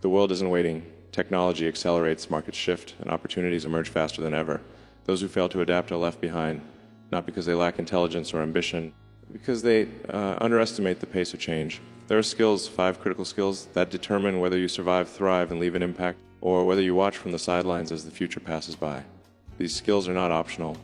The world isn't waiting. Technology accelerates, markets shift, and opportunities emerge faster than ever. Those who fail to adapt are left behind, not because they lack intelligence or ambition, but because they underestimate the pace of change. There are skills, 5 critical skills, that determine whether you survive, thrive, and leave an impact, or whether you watch from the sidelines as the future passes by. These skills are not optional.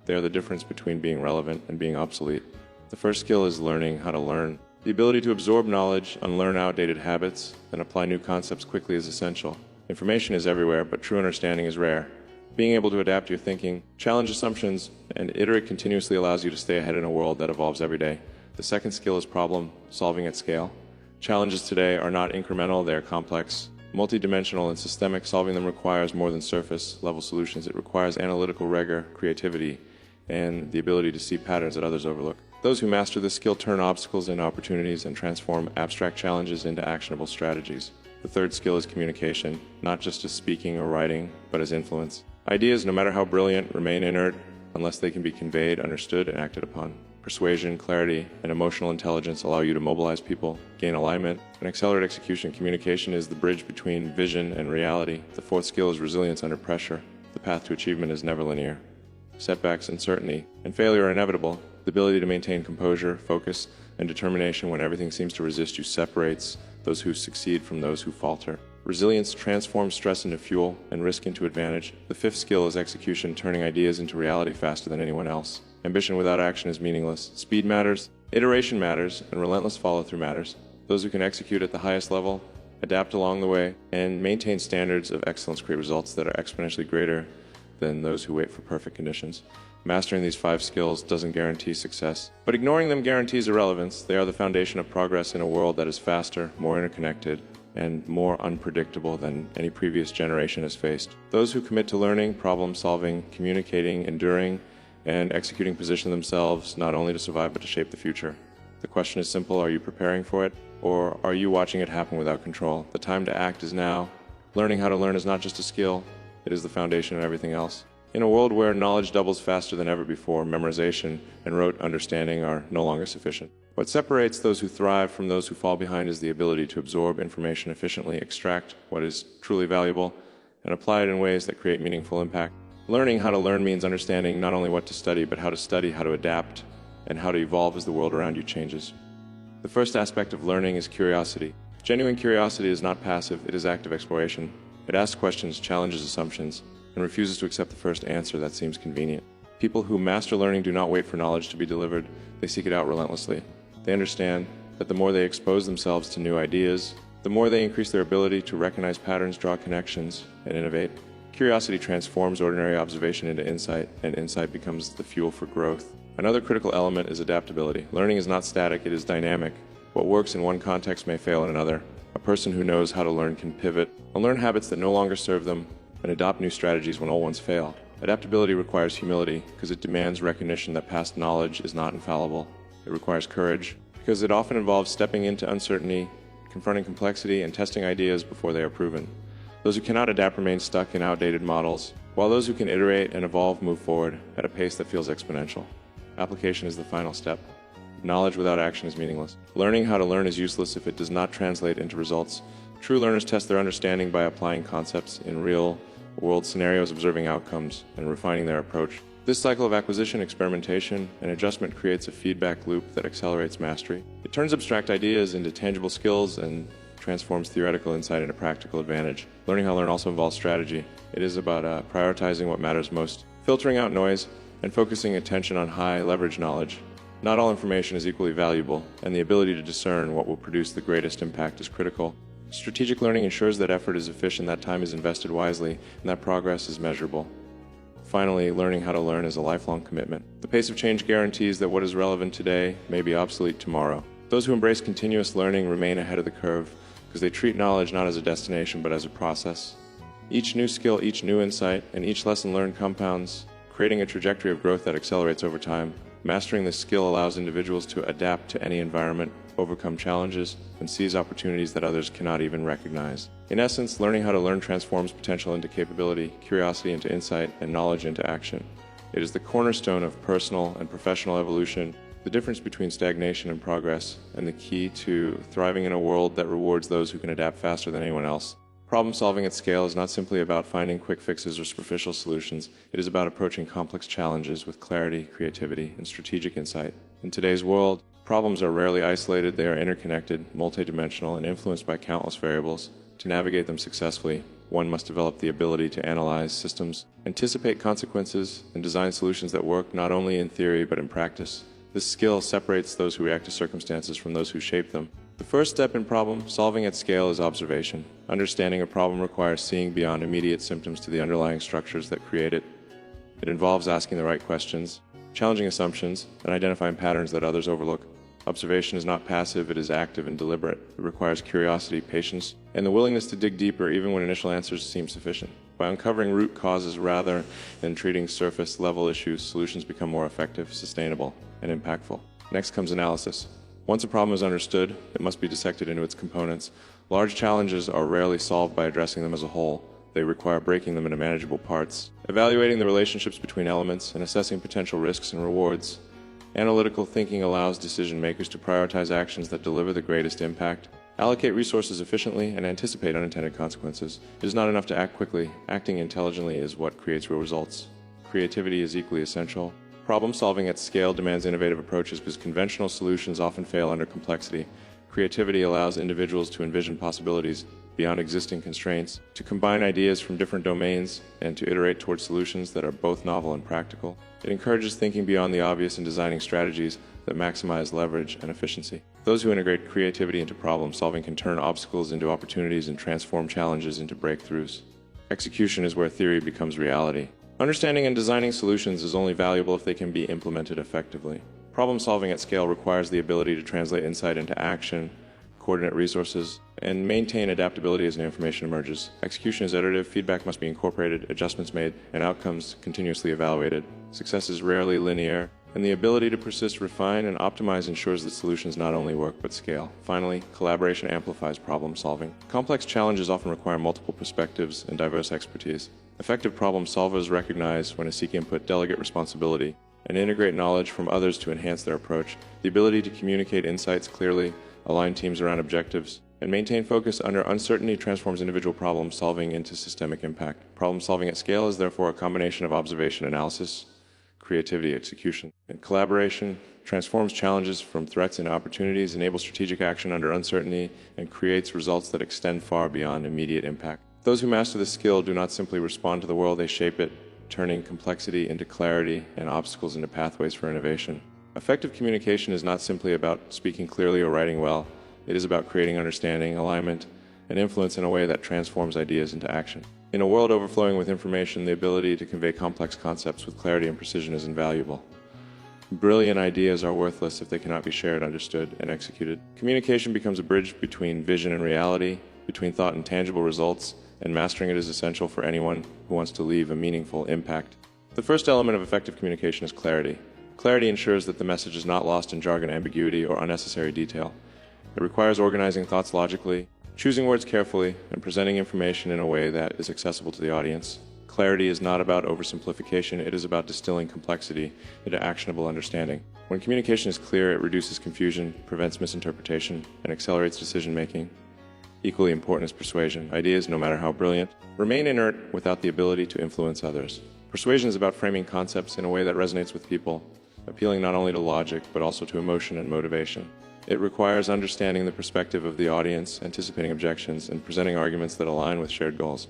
They are the difference between being relevant and being obsolete. The first skill is learning how to learn. The ability to absorb knowledge, unlearn outdated habits, and apply new concepts quickly is essential. Information is everywhere, but true understanding is rare. Being able to adapt your thinking, challenge assumptions, and iterate continuously allows you to stay ahead in a world that evolves every day. The second skill is problem solving at scale. Challenges today are not incremental, they are complex, multidimensional, and systemic. Solving them requires more than surface-level solutions. It requires analytical rigor, creativity, and the ability to see patterns that others overlook. Those who master this skill turn obstacles into opportunities and transform abstract challenges into actionable strategies. The third skill is communication, not just as speaking or writing, but as influence. Ideas, no matter how brilliant, remain inert unless they can be conveyed, understood, and acted upon. Persuasion, clarity, and emotional intelligence allow you to mobilize people, gain alignment, and accelerate execution. Communication is the bridge between vision and reality. The fourth skill is resilience under pressure. The path to achievement is never linear. Setbacks, uncertainty, and failure are inevitable. The ability to maintain composure, focus, and determination when everything seems to resist you separates those who succeed from those who falter. Resilience transforms stress into fuel and risk into advantage. The fifth skill is execution, turning ideas into reality faster than anyone else. Ambition without action is meaningless. Speed matters, iteration matters, and relentless follow-through matters. Those who can execute at the highest level, adapt along the way, and maintain standards of excellence create results that are exponentially greater than those who wait for perfect conditions. Mastering these 5 skills doesn't guarantee success, but ignoring them guarantees irrelevance. They are the foundation of progress in a world that is faster, more interconnected, and more unpredictable than any previous generation has faced. Those who commit to learning, problem solving, communicating, enduring, and executing position themselves not only to survive but to shape the future. The question is simple: are you preparing for it, or are you watching it happen without control? The time to act is now. Learning how to learn is not just a skill, it is the foundation of everything else. In a world where knowledge doubles faster than ever before, memorization and rote understanding are no longer sufficient. What separates those who thrive from those who fall behind is the ability to absorb information efficiently, extract what is truly valuable, and apply it in ways that create meaningful impact. Learning how to learn means understanding not only what to study, but how to study, how to adapt, and how to evolve as the world around you changes. The first aspect of learning is curiosity. Genuine curiosity is not passive, it is active exploration. It asks questions, challenges assumptions, and refuses to accept the first answer that seems convenient. People who master learning do not wait for knowledge to be delivered, they seek it out relentlessly. They understand that the more they expose themselves to new ideas, the more they increase their ability to recognize patterns, draw connections, and innovate. Curiosity transforms ordinary observation into insight, and insight becomes the fuel for growth. Another critical element is adaptability. Learning is not static, it is dynamic. What works in one context may fail in another. A person who knows how to learn can pivot, and learn habits that no longer serve them, and adopt new strategies when old ones fail. Adaptability requires humility because it demands recognition that past knowledge is not infallible. It requires courage because it often involves stepping into uncertainty, confronting complexity, and testing ideas before they are proven. Those who cannot adapt remain stuck in outdated models, while those who can iterate and evolve move forward at a pace that feels exponential. Application is the final step. Knowledge without action is meaningless. Learning how to learn is useless if it does not translate into results. True learners test their understanding by applying concepts in real-world scenarios, observing outcomes, and refining their approach. This cycle of acquisition, experimentation, and adjustment creates a feedback loop that accelerates mastery. It turns abstract ideas into tangible skills and transforms theoretical insight into practical advantage. Learning how to learn also involves strategy. It is about prioritizing what matters most, filtering out noise, and focusing attention on high-leverage knowledge. Not all information is equally valuable, and the ability to discern what will produce the greatest impact is critical. Strategic learning ensures that effort is efficient, that time is invested wisely, and that progress is measurable. Finally, learning how to learn is a lifelong commitment. The pace of change guarantees that what is relevant today may be obsolete tomorrow. Those who embrace continuous learning remain ahead of the curve because they treat knowledge not as a destination but as a process. Each new skill, each new insight, and each lesson learned compounds, creating a trajectory of growth that accelerates over time. Mastering this skill allows individuals to adapt to any environment, overcome challenges, and seize opportunities that others cannot even recognize. In essence, learning how to learn transforms potential into capability, curiosity into insight, and knowledge into action. It is the cornerstone of personal and professional evolution, the difference between stagnation and progress, and the key to thriving in a world that rewards those who can adapt faster than anyone else. Problem solving at scale is not simply about finding quick fixes or superficial solutions. It is about approaching complex challenges with clarity, creativity, and strategic insight. In today's world, problems are rarely isolated. They are interconnected, multidimensional, and influenced by countless variables. To navigate them successfully, one must develop the ability to analyze systems, anticipate consequences, and design solutions that work not only in theory but in practice. This skill separates those who react to circumstances from those who shape them. The first step in problem solving at scale is observation. Understanding a problem requires seeing beyond immediate symptoms to the underlying structures that create it. It involves asking the right questions, challenging assumptions, and identifying patterns that others overlook. Observation is not passive, it is active and deliberate. It requires curiosity, patience, and the willingness to dig deeper even when initial answers seem sufficient. By uncovering root causes rather than treating surface-level issues, solutions become more effective, sustainable, and impactful. Next comes analysis. Once a problem is understood, it must be dissected into its components. Large challenges are rarely solved by addressing them as a whole. They require breaking them into manageable parts, evaluating the relationships between elements, and assessing potential risks and rewards. Analytical thinking allows decision makers to prioritize actions that deliver the greatest impact, allocate resources efficiently, and anticipate unintended consequences. It is not enough to act quickly. Acting intelligently is what creates real results. Creativity is equally essential. Problem solving at scale demands innovative approaches because conventional solutions often fail under complexity. Creativity allows individuals to envision possibilities beyond existing constraints, to combine ideas from different domains, and to iterate towards solutions that are both novel and practical. It encourages thinking beyond the obvious and designing strategies that maximize leverage and efficiency. Those who integrate creativity into problem solving can turn obstacles into opportunities and transform challenges into breakthroughs. Execution is where theory becomes reality. Understanding and designing solutions is only valuable if they can be implemented effectively. Problem solving at scale requires the ability to translate insight into action, coordinate resources, and maintain adaptability as new information emerges. Execution is iterative, feedback must be incorporated, adjustments made, and outcomes continuously evaluated. Success is rarely linear, and the ability to persist, refine, and optimize ensures that solutions not only work but scale. Finally, collaboration amplifies problem solving. Complex challenges often require multiple perspectives and diverse expertise. Effective problem solvers recognize when to seek input, delegate responsibility, and integrate knowledge from others to enhance their approach. The ability to communicate insights clearly, align teams around objectives, and maintain focus under uncertainty transforms individual problem solving into systemic impact. Problem solving at scale is therefore a combination of observation, analysis, creativity, execution, and collaboration. Transforms challenges from threats into opportunities, enables strategic action under uncertainty, and creates results that extend far beyond immediate impact. Those who master this skill do not simply respond to the world, they shape it, turning complexity into clarity and obstacles into pathways for innovation. Effective communication is not simply about speaking clearly or writing well. It is about creating understanding, alignment, and influence in a way that transforms ideas into action. In a world overflowing with information, the ability to convey complex concepts with clarity and precision is invaluable. Brilliant ideas are worthless if they cannot be shared, understood, and executed. Communication becomes a bridge between vision and reality, between thought and tangible results, and mastering it is essential for anyone who wants to leave a meaningful impact. The first element of effective communication is clarity. Clarity ensures that the message is not lost in jargon, ambiguity, or unnecessary detail. It requires organizing thoughts logically, choosing words carefully, and presenting information in a way that is accessible to the audience. Clarity is not about oversimplification, it is about distilling complexity into actionable understanding. When communication is clear, it reduces confusion, prevents misinterpretation, and accelerates decision-making. Equally important is persuasion. Ideas, no matter how brilliant, remain inert without the ability to influence others. Persuasion is about framing concepts in a way that resonates with people, appealing not only to logic, but also to emotion and motivation. It requires understanding the perspective of the audience, anticipating objections, and presenting arguments that align with shared goals.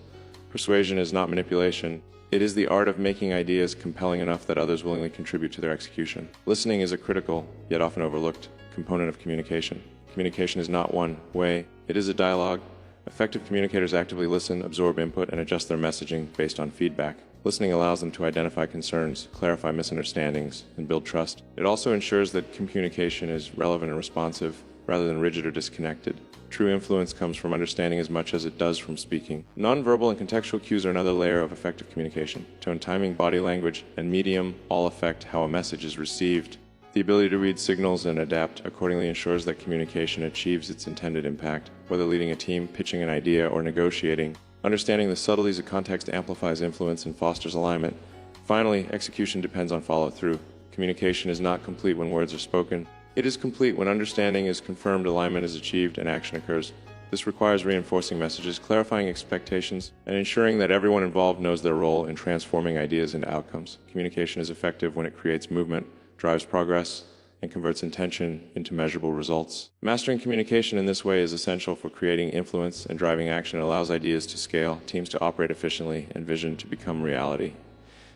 Persuasion is not manipulation. It is the art of making ideas compelling enough that others willingly contribute to their execution. Listening is a critical, yet often overlooked, component of communication. Communication is not one way, it is a dialogue. Effective communicators actively listen, absorb input, and adjust their messaging based on feedback. Listening allows them to identify concerns, clarify misunderstandings, and build trust. It also ensures that communication is relevant and responsive, rather than rigid or disconnected. True influence comes from understanding as much as it does from speaking. Nonverbal and contextual cues are another layer of effective communication. Tone, timing, body language, and medium all affect how a message is received. The ability to read signals and adapt accordingly ensures that communication achieves its intended impact, whether leading a team, pitching an idea, or negotiating. Understanding the subtleties of context amplifies influence and fosters alignment. Finally, execution depends on follow-through. Communication is not complete when words are spoken. It is complete when understanding is confirmed, alignment is achieved, and action occurs. This requires reinforcing messages, clarifying expectations, and ensuring that everyone involved knows their role in transforming ideas into outcomes. Communication is effective when it creates movement, drives progress, and converts intention into measurable results. Mastering communication in this way is essential for creating influence and driving action. It allows ideas to scale, teams to operate efficiently, and vision to become reality.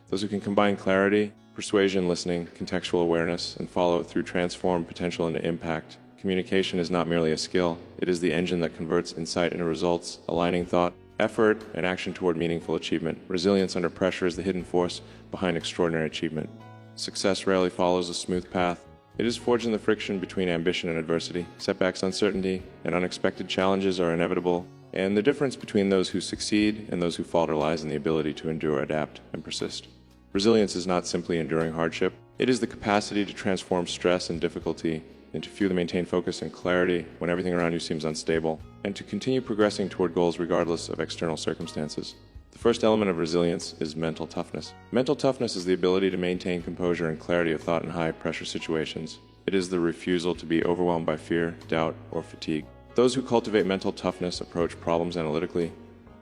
Those who can combine clarity, persuasion, listening, contextual awareness, and follow through transform potential into impact. Communication is not merely a skill, it is the engine that converts insight into results, aligning thought, effort, and action toward meaningful achievement. Resilience under pressure is the hidden force behind extraordinary achievement. Success rarely follows a smooth path. It is forged in the friction between ambition and adversity. Setbacks, uncertainty, and unexpected challenges are inevitable, and the difference between those who succeed and those who falter lies in the ability to endure, adapt, and persist. Resilience is not simply enduring hardship. It is the capacity to transform stress and difficulty into fuel to maintain focus and clarity when everything around you seems unstable, and to continue progressing toward goals regardless of external circumstances. The first element of resilience is mental toughness. Mental toughness is the ability to maintain composure and clarity of thought in high-pressure situations. It is the refusal to be overwhelmed by fear, doubt, or fatigue. Those who cultivate mental toughness approach problems analytically,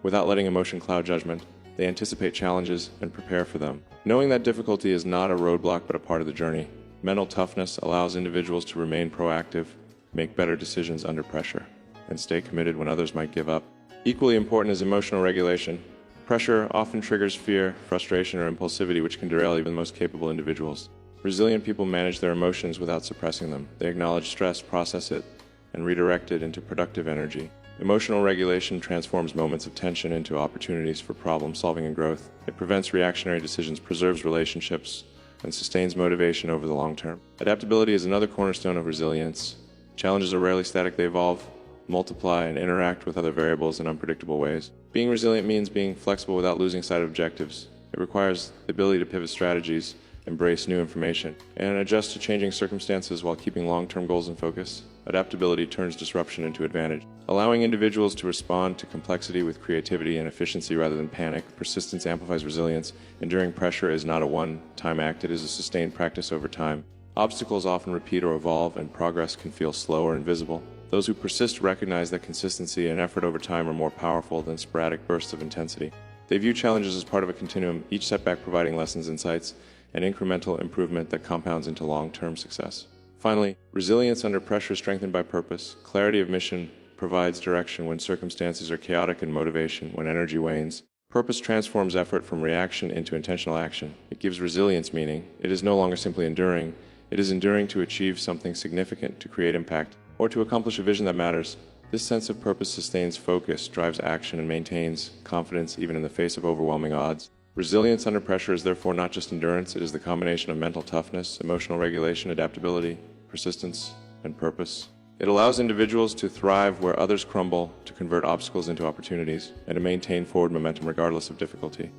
without letting emotion cloud judgment. They anticipate challenges and prepare for them, knowing that difficulty is not a roadblock but a part of the journey. Mental toughness allows individuals to remain proactive, make better decisions under pressure, and stay committed when others might give up. Equally important is emotional regulation. Pressure often triggers fear, frustration, or impulsivity, which can derail even the most capable individuals. Resilient people manage their emotions without suppressing them. They acknowledge stress, process it, and redirect it into productive energy. Emotional regulation transforms moments of tension into opportunities for problem solving and growth. It prevents reactionary decisions, preserves relationships, and sustains motivation over the long term. Adaptability is another cornerstone of resilience. Challenges are rarely static, they evolve, multiply, and interact with other variables in unpredictable ways. Being resilient means being flexible without losing sight of objectives. It requires the ability to pivot strategies, embrace new information, and adjust to changing circumstances while keeping long-term goals in focus. Adaptability turns disruption into advantage, allowing individuals to respond to complexity with creativity and efficiency rather than panic. Persistence amplifies resilience. Enduring pressure is not a one-time act, it is a sustained practice over time. Obstacles often repeat or evolve, and progress can feel slow or invisible. Those who persist recognize that consistency and effort over time are more powerful than sporadic bursts of intensity. They view challenges as part of a continuum, each setback providing lessons, insights, and incremental improvement that compounds into long-term success. Finally, resilience under pressure is strengthened by purpose. Clarity of mission provides direction when circumstances are chaotic and motivation when energy wanes. Purpose transforms effort from reaction into intentional action. It gives resilience meaning. It is no longer simply enduring. It is enduring to achieve something significant, to create impact, or to accomplish a vision that matters. This sense of purpose sustains focus, drives action, and maintains confidence even in the face of overwhelming odds. Resilience under pressure is therefore not just endurance, it is the combination of mental toughness, emotional regulation, adaptability, persistence, and purpose. It allows individuals to thrive where others crumble, to convert obstacles into opportunities, and to maintain forward momentum regardless of difficulty.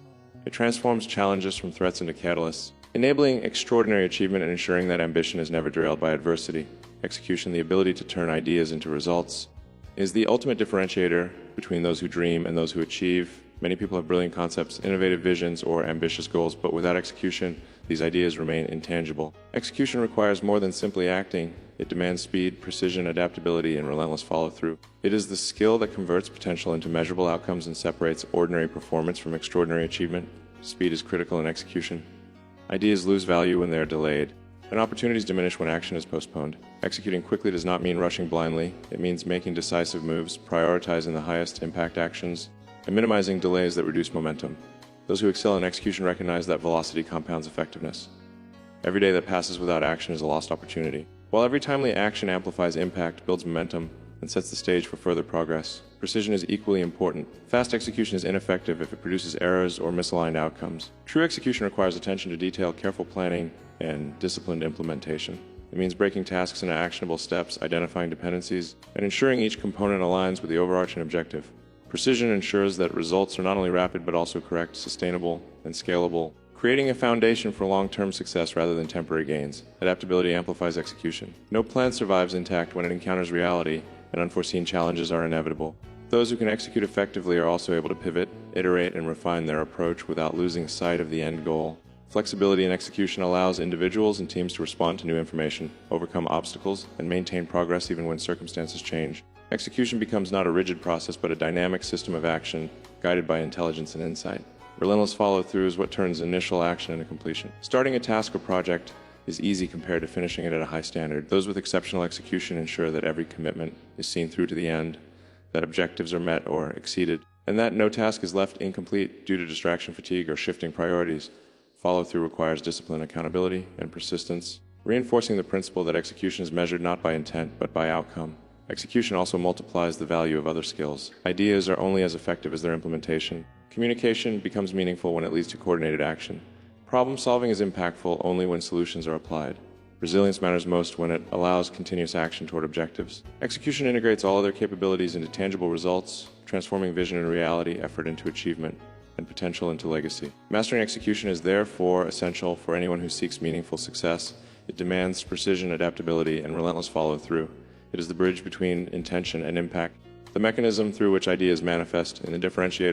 It transforms challenges from threats into catalysts, enabling extraordinary achievement and ensuring that ambition is never derailed by adversity. Execution, the ability to turn ideas into results, is the ultimate differentiator between those who dream and those who achieve. Many people have brilliant concepts, innovative visions, or ambitious goals, but without execution, these ideas remain intangible. Execution requires more than simply acting. It demands speed, precision, adaptability, and relentless follow-through. It is the skill that converts potential into measurable outcomes and separates ordinary performance from extraordinary achievement. Speed is critical in execution. Ideas lose value when they are delayed, and opportunities diminish when action is postponed. Executing quickly does not mean rushing blindly. It means making decisive moves, prioritizing the highest impact actions, and minimizing delays that reduce momentum. Those who excel in execution recognize that velocity compounds effectiveness. Every day that passes without action is a lost opportunity. While every timely action amplifies impact, builds momentum, and sets the stage for further progress, precision is equally important. Fast execution is ineffective if it produces errors or misaligned outcomes. True execution requires attention to detail, careful planning, and disciplined implementation. It means breaking tasks into actionable steps, identifying dependencies, and ensuring each component aligns with the overarching objective. Precision ensures that results are not only rapid but also correct, sustainable, and scalable, creating a foundation for long-term success rather than temporary gains. Adaptability amplifies execution. No plan survives intact when it encounters reality, and unforeseen challenges are inevitable. Those who can execute effectively are also able to pivot, iterate, and refine their approach without losing sight of the end goal. Flexibility in execution allows individuals and teams to respond to new information, overcome obstacles, and maintain progress even when circumstances change. Execution becomes not a rigid process, but a dynamic system of action guided by intelligence and insight. Relentless follow-through is what turns initial action into completion. Starting a task or project is easy compared to finishing it at a high standard. Those with exceptional execution ensure that every commitment is seen through to the end, that objectives are met or exceeded, and that no task is left incomplete due to distraction fatigue or shifting priorities. Follow-through requires discipline, accountability, and persistence, reinforcing the principle that execution is measured not by intent, but by outcome. Execution also multiplies the value of other skills. Ideas are only as effective as their implementation. Communication becomes meaningful when it leads to coordinated action. Problem solving is impactful only when solutions are applied. Resilience matters most when it allows continuous action toward objectives. Execution integrates all other capabilities into tangible results, transforming vision into reality, effort into achievement, and potential into legacy. Mastering execution is therefore essential for anyone who seeks meaningful success. It demands precision, adaptability, and relentless follow-through. It is the bridge between intention and impact, the mechanism through which ideas manifest, and the differentiator